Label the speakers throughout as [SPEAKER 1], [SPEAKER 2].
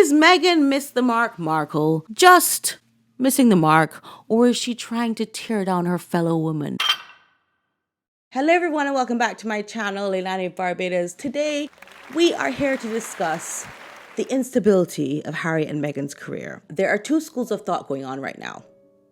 [SPEAKER 1] Is Meghan missed the Markle just missing the mark, or is she trying to tear down her fellow woman? Hello everyone and welcome back to my channel, Leilani of Barbados. Today, we are here to discuss the instability of Harry and Meghan's career. There are two schools of thought going on right now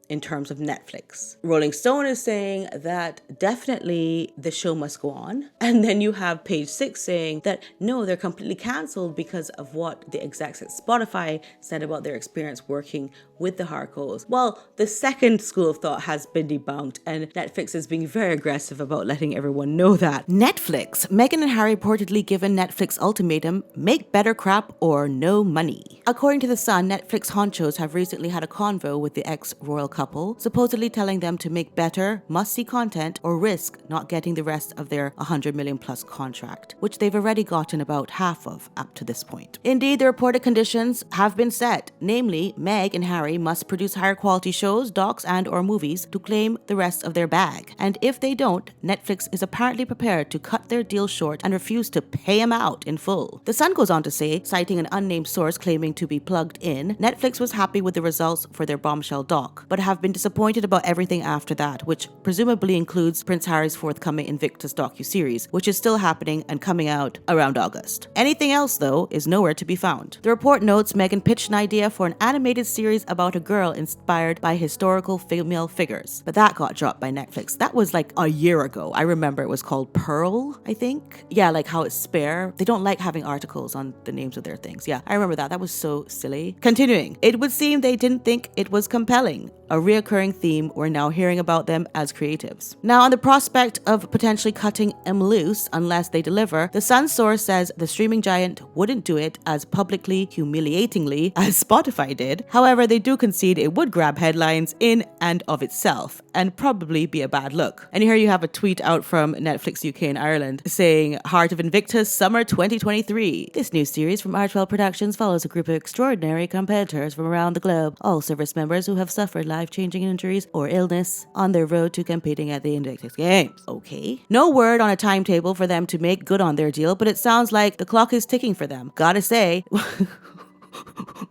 [SPEAKER 1] in terms of Netflix. Rolling Stone is saying that definitely the show must go on. And then you have Page 6 saying that no, they're completely cancelled because of what the execs at Spotify said about their experience working with the Harkles. Well, the second school of thought has been debunked and Netflix is being very aggressive about letting everyone know that. Netflix. Meghan and Harry reportedly given Netflix ultimatum, make better crap or no money. According to The Sun, Netflix honchos have recently had a convo with the ex-royal couple, supposedly telling them to make better, must-see content or risk not getting the rest of their 100 million plus contract, which they've already gotten about half of up to this point. Indeed, the reported conditions have been set, namely, Meg and Harry must produce higher quality shows, docs and or movies to claim the rest of their bag. And if they don't, Netflix is apparently prepared to cut their deal short and refuse to pay them out in full. The Sun goes on to say, citing an unnamed source claiming to be plugged in, Netflix was happy with the results for their bombshell doc, but have been disappointed about everything after that, which presumably includes Prince Harry's forthcoming Invictus docu-series, which is still happening and coming out around August. Anything else, though, is nowhere to be found. The report notes Meghan pitched an idea for an animated series about a girl inspired by historical female figures, but that got dropped by Netflix. That was like a year ago. I remember it was called Pearl, I think. Yeah, like how it's spare. They don't like having articles on the names of their things. Yeah, I remember that. That was so silly. Continuing, it would seem they didn't think it was compelling. A reoccurring theme, we're now hearing about them as creatives. Now, on the prospect of potentially cutting them loose unless they deliver, the Sun source says the streaming giant wouldn't do it as publicly, humiliatingly as Spotify did. However, they do concede it would grab headlines in and of itself and probably be a bad look. And here you have a tweet out from Netflix UK and Ireland saying, Heart of Invictus Summer 2023. This new series from R12 Productions follows a group of extraordinary competitors from around the globe, all service members who have suffered life-changing injuries or illness on their road to competing at the Invictus Games. Okay. No word on a timetable for them to make good on their deal, but it sounds like the clock is ticking for them. Gotta say,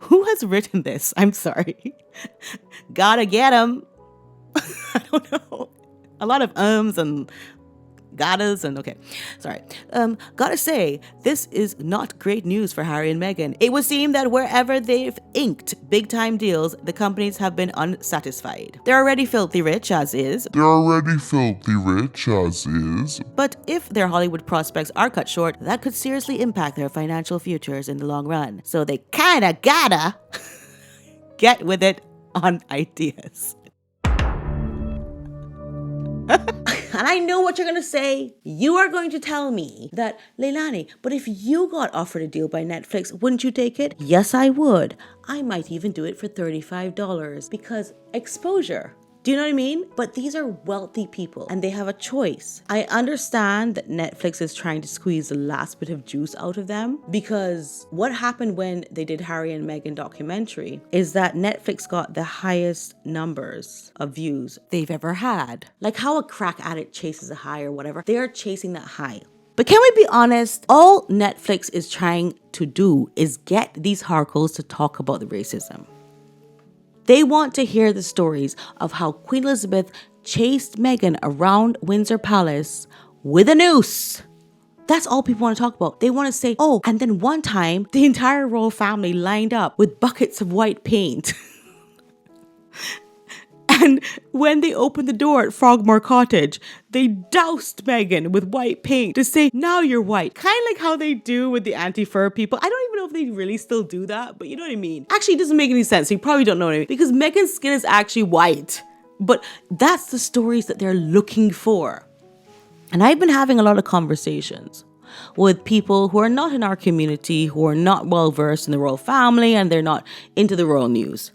[SPEAKER 1] who has written this? I'm sorry. Gotta get them. I don't know. A lot of ums and gottas and okay. Sorry. Gotta say, this is not great news for Harry and Meghan. It would seem that wherever they've inked big time deals, the companies have been unsatisfied. They're already filthy rich as is. But if their Hollywood prospects are cut short, that could seriously impact their financial futures in the long run. So they kinda gotta get with it on ideas. And I know what you're going to say. You are going to tell me that, Leilani, but if you got offered a deal by Netflix, wouldn't you take it? Yes, I would. I might even do it for $35 because exposure. Do you know what I mean? But these are wealthy people and they have a choice. I understand that Netflix is trying to squeeze the last bit of juice out of them because what happened when they did Harry and Meghan documentary is that Netflix got the highest numbers of views they've ever had. Like how a crack addict chases a high or whatever. They are chasing that high. But can we be honest? All Netflix is trying to do is get these Harkles to talk about the racism. They want to hear the stories of how Queen Elizabeth chased Meghan around Windsor Palace with a noose. That's all people want to talk about. They want to say, oh, and then one time the entire royal family lined up with buckets of white paint. And when they opened the door at Frogmore Cottage, they doused Meghan with white paint to say, now you're white. Kind of like how they do with the anti-fur people. I don't even know if they really still do that, but you know what I mean? Actually, it doesn't make any sense. You probably don't know what I mean. Because Meghan's skin is actually white. But that's the stories that they're looking for. And I've been having a lot of conversations with people who are not in our community, who are not well versed in the royal family, and they're not into the royal news.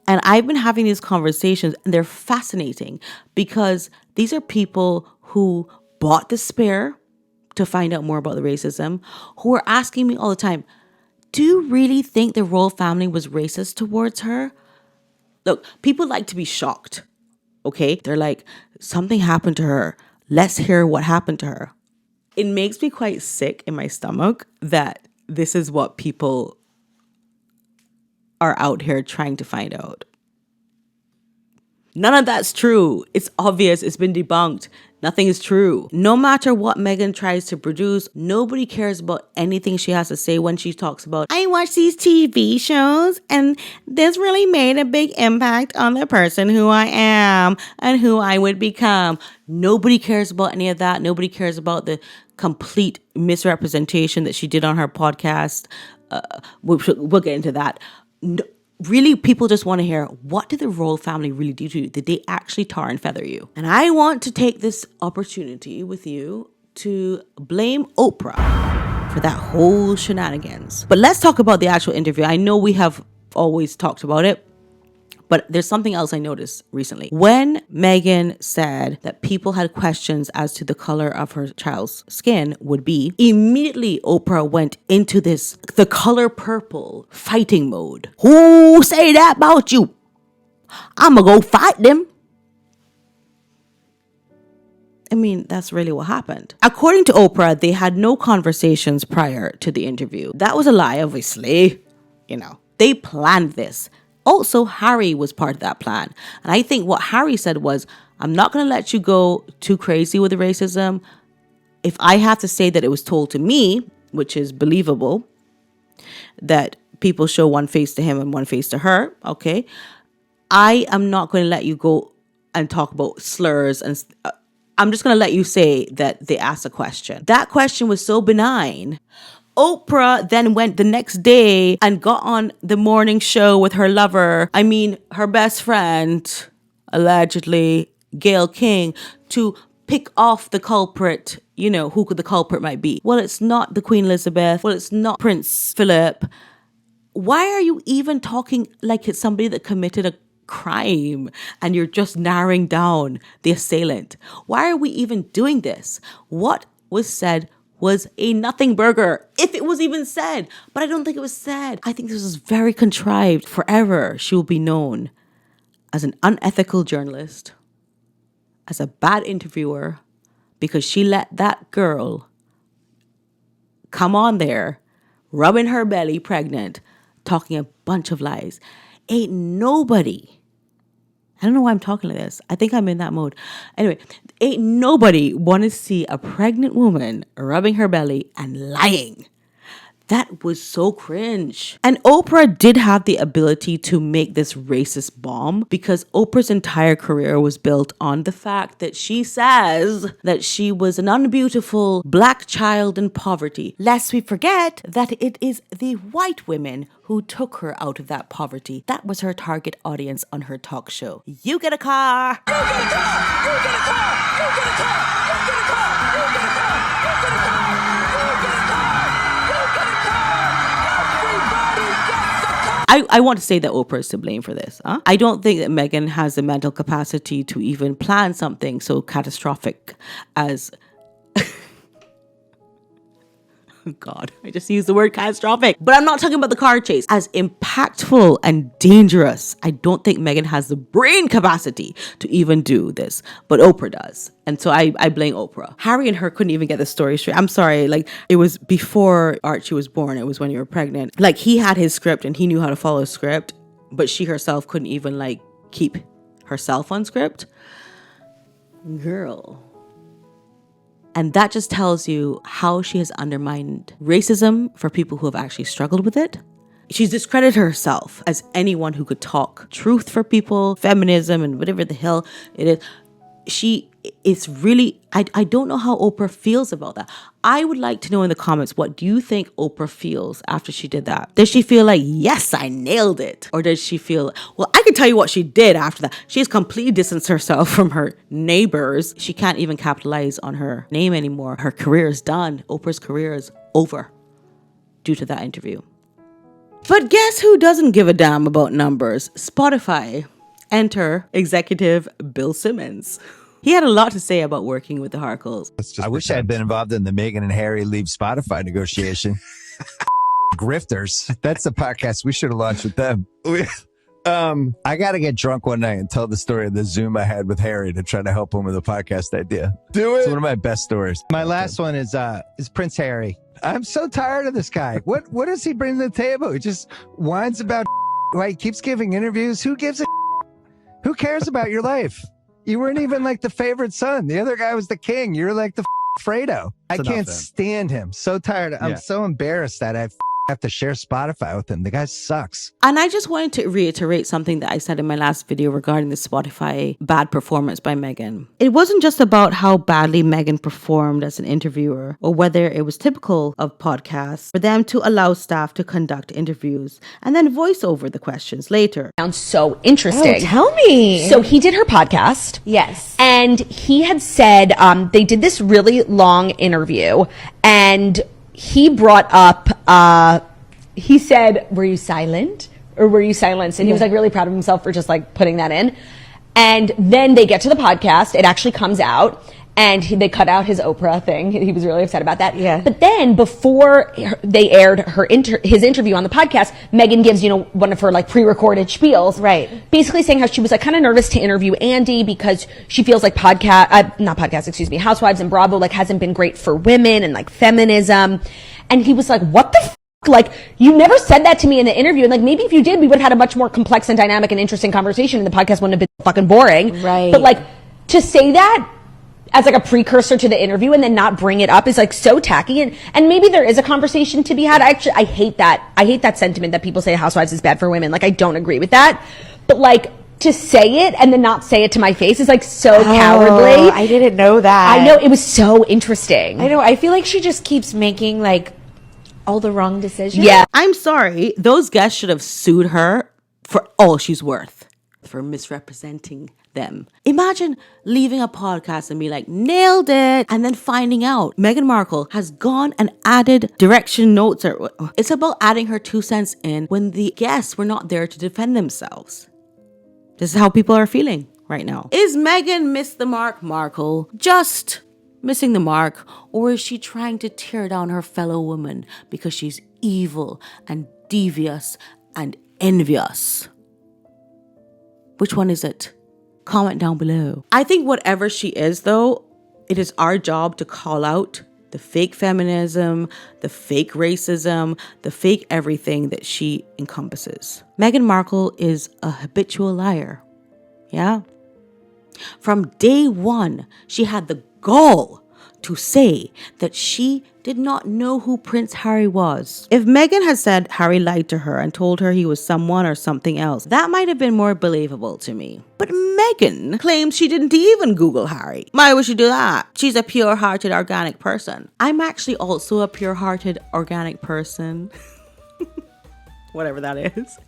[SPEAKER 1] And I've been having these conversations and they're fascinating because these are people who bought the Spare to find out more about the racism, who are asking me all the time, do you really think the royal family was racist towards her? Look, people like to be shocked, okay? They're like, something happened to her. Let's hear what happened to her. It makes me quite sick in my stomach that this is what people are out here trying to find out. None of that's true. It's obvious. It's been debunked. Nothing is true. No matter what Meghan tries to produce, nobody cares about anything she has to say when she talks about, I watch these TV shows and this really made a big impact on the person who I am and who I would become. Nobody cares about any of that. Nobody cares about the complete misrepresentation that she did on her podcast. We'll get into that. No, really, people just want to hear, what did the royal family really do to you? Did they actually tar and feather you? And I want to take this opportunity with you to blame Oprah for that whole shenanigans. But let's talk about the actual interview. I know we have always talked about it, but there's something else I noticed recently. When Meghan said that people had questions as to the color of her child's skin would be, immediately Oprah went into the color purple fighting mode. Who say that about you? I'ma go fight them. I mean, that's really what happened. According to Oprah, they had no conversations prior to the interview. That was a lie, obviously. They planned this. Also, Harry was part of that plan. And I think what Harry said was, I'm not going to let you go too crazy with the racism. If I have to say that it was told to me, which is believable, that people show one face to him and one face to her, okay, I am not going to let you go and talk about slurs. And I'm just going to let you say that they asked a question. That question was so benign. Oprah then went the next day and got on the morning show with her lover, her best friend, allegedly, Gayle King, to pick off the culprit, who the culprit might be. Well, it's not the Queen Elizabeth. Well, it's not Prince Philip. Why are you even talking like it's somebody that committed a crime and you're just narrowing down the assailant? Why are we even doing this? What was said was a nothing burger, if it was even said. But I don't think it was said. I think this was very contrived. Forever, she will be known as an unethical journalist, as a bad interviewer, because she let that girl come on there, rubbing her belly pregnant, talking a bunch of lies. Ain't nobody, I don't know why I'm talking like this. I think I'm in that mode. Anyway, ain't nobody want to see a pregnant woman rubbing her belly and lying. That was so cringe. And Oprah did have the ability to make this racist bomb because Oprah's entire career was built on the fact that she says that she was an unbeautiful black child in poverty. Lest we forget that it is the white women who took her out of that poverty. That was her target audience on her talk show. You get a car. You get a car. You get a car. You get a car. You get a car. You get a car. You get a car. You get a car. I want to say that Oprah is to blame for this. I don't think that Meghan has the mental capacity to even plan something so catastrophic as... God, I just used the word catastrophic. But I'm not talking about the car chase. As impactful and dangerous, I don't think Meghan has the brain capacity to even do this. But Oprah does. And so I blame Oprah. Harry and her couldn't even get the story straight. I'm sorry. It was before Archie was born. It was when you were pregnant. He had his script and he knew how to follow a script. But she herself couldn't even keep herself on script. Girl. And that just tells you how she has undermined racism for people who have actually struggled with it. She's discredited herself as anyone who could talk truth for people, feminism, and whatever the hell it is. It's really, I don't know how Oprah feels about that. I would like to know in the comments, what do you think Oprah feels after she did that? Does she feel like, yes, I nailed it? Or does she feel, well, I can tell you what she did after that. She has completely distanced herself from her neighbors. She can't even capitalize on her name anymore. Her career is done. Oprah's career is over due to that interview. But guess who doesn't give a damn about numbers? Spotify. Enter executive Bill Simmons. He had a lot to say about working with the Harkles.
[SPEAKER 2] I wish I had been involved in the Meghan and Harry leave Spotify negotiation. Grifters. That's the podcast we should have launched with them. I got to get drunk one night and tell the story of the Zoom I had with Harry to try to help him with a podcast idea.
[SPEAKER 3] Do it.
[SPEAKER 2] It's one of my best stories.
[SPEAKER 3] My last one is Prince Harry.
[SPEAKER 2] I'm so tired of this guy. What does he bring to the table? He just whines about
[SPEAKER 3] Why he keeps giving interviews? Who gives a Who cares about your life? You weren't even like the favorite son. The other guy was the king. You're like the Fredo. I can't stand him. So tired. I'm so embarrassed that I have to share Spotify with him. The guy sucks.
[SPEAKER 1] And I just wanted to reiterate something that I said in my last video regarding the Spotify bad performance by Meghan. It wasn't just about how badly Meghan performed as an interviewer or whether it was typical of podcasts for them to allow staff to conduct interviews and then voice over the questions later.
[SPEAKER 4] Sounds so interesting.
[SPEAKER 5] Oh, tell me.
[SPEAKER 4] So he did her podcast.
[SPEAKER 5] Yes.
[SPEAKER 4] And he had said they did this really long interview, and he brought up, he said, were you silent or were you silenced? And he was like really proud of himself for just like putting that in. And then they get to the podcast. It actually comes out, and they cut out his Oprah thing. He was really upset about that.
[SPEAKER 5] Yeah.
[SPEAKER 4] But then before they aired his interview on the podcast, Meghan gives, one of her like pre-recorded spiels.
[SPEAKER 5] Right.
[SPEAKER 4] Basically saying how she was like kind of nervous to interview Andy because she feels like Housewives and Bravo like hasn't been great for women and like feminism. And he was like, what the like, you never said that to me in the interview. And like, maybe if you did, we would have had a much more complex and dynamic and interesting conversation, and the podcast wouldn't have been fucking boring.
[SPEAKER 5] Right.
[SPEAKER 4] But like, to say that as like a precursor to the interview and then not bring it up is like so tacky. And maybe there is a conversation to be had. I hate that. I hate that sentiment that people say Housewives is bad for women. Like, I don't agree with that. But like, to say it and then not say it to my face is like so cowardly.
[SPEAKER 5] I didn't know that.
[SPEAKER 4] I know, it was so interesting.
[SPEAKER 5] I know. I feel like she just keeps making like all the wrong decisions.
[SPEAKER 4] Yeah.
[SPEAKER 1] I'm sorry, those guests should have sued her for all she's worth for misrepresenting them. Imagine leaving a podcast and be like, nailed it, and then finding out Meghan Markle has gone and added direction notes. It's about adding her 2 cents in when the guests were not there to defend themselves. This is how people are feeling right now. Is Meghan Markle just missing the mark, or is she trying to tear down her fellow woman because she's evil and devious and envious? Which one is it? Comment down below. I think whatever she is, though, it is our job to call out the fake feminism, the fake racism, the fake everything that she encompasses. Meghan Markle is a habitual liar. Yeah. From day one, she had the gall to say that she did not know who Prince Harry was. If Meghan had said Harry lied to her and told her he was someone or something else, that might have been more believable to me. But Meghan claims she didn't even Google Harry. Why would she do that? She's a pure-hearted, organic person. I'm actually also a pure-hearted, organic person. Whatever that is.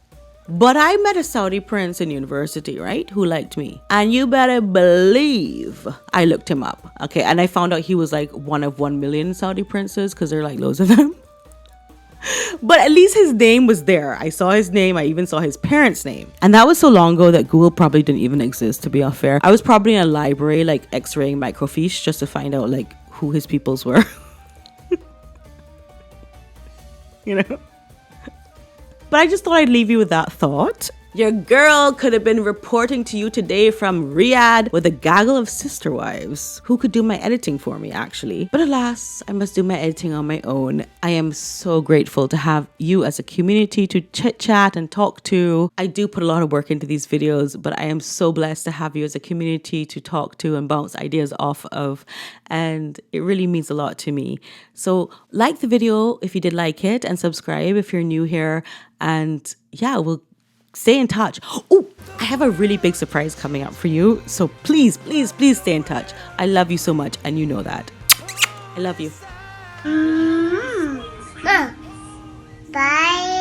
[SPEAKER 1] But I met a Saudi prince in university, right? Who liked me. And you better believe I looked him up. Okay, and I found out he was like one of 1 million Saudi princes because there are like loads of them. But at least his name was there. I saw his name. I even saw his parents' name. And that was so long ago that Google probably didn't even exist, to be fair. I was probably in a library like x-raying microfiche just to find out like who his peoples were. You know? But I just thought I'd leave you with that thought. Your girl could have been reporting to you today from Riyadh with a gaggle of sister wives who could do my editing for me, actually. But alas, I must do my editing on my own. I am so grateful to have you as a community to chit chat and talk to. I do put a lot of work into these videos, but I am so blessed to have you as a community to talk to and bounce ideas off of. And it really means a lot to me. So like the video if you did like it, and subscribe if you're new here. And yeah, we'll stay in touch. Oh, I have a really big surprise coming up for you. So please, please, please stay in touch. I love you so much, and you know that. I love you.
[SPEAKER 6] Bye.